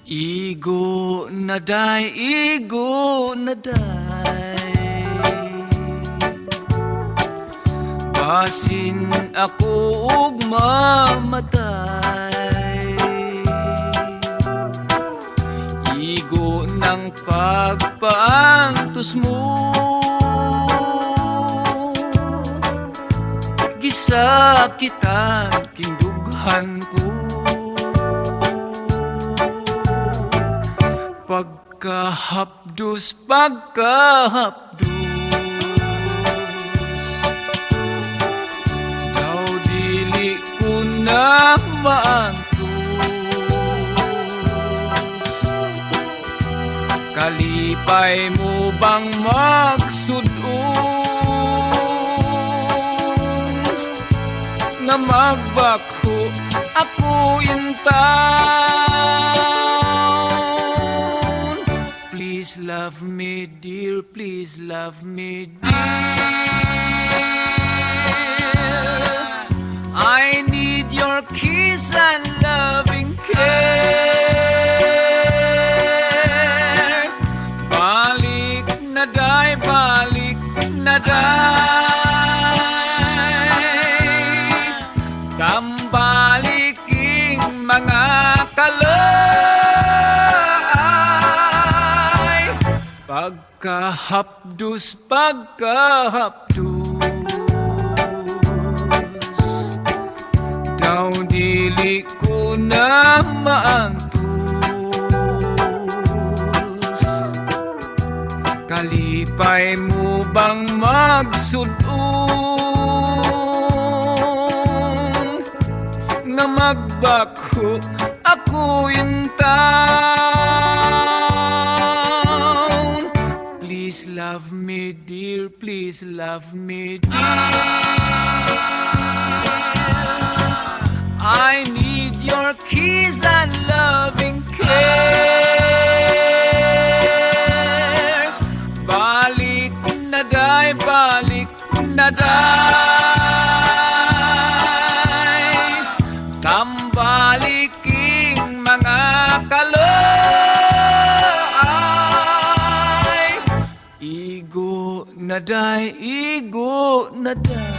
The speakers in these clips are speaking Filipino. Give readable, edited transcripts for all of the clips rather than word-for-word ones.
Igo na day, igo na day, basin ako ug mamatay. Igo ng pagpaangtos mo, gisakitan kindughan ko. Pagkahapdos, daw dili ko na maantos. Kalipay mo bang magsudong nga magbakho ako intaw? Please love me dear, please love me dear. I need your kiss and loving care. Balik na day, balik na day, tambaliking mga kalay. Pagkahapdos, daw dili ko na maantos. Kalipay mo bang magsudong nga magbakho ako intaw? Please love me dear, please love me dear. I need your kiss and loving care. Balik na day, balik na day, tambaliking mga kalay. Igo na day, igo na day,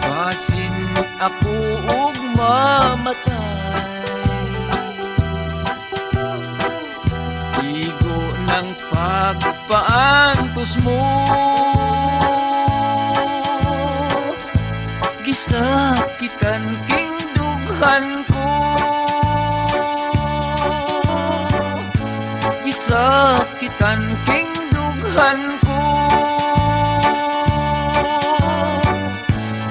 basin ako ug mamatay. Igo ng pagpaantos mo, gisakitan king dughan ko. Gisakitan king dughan ko.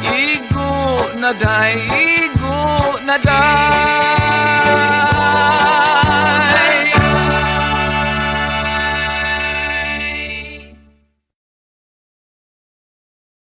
Igo na day, igo na day.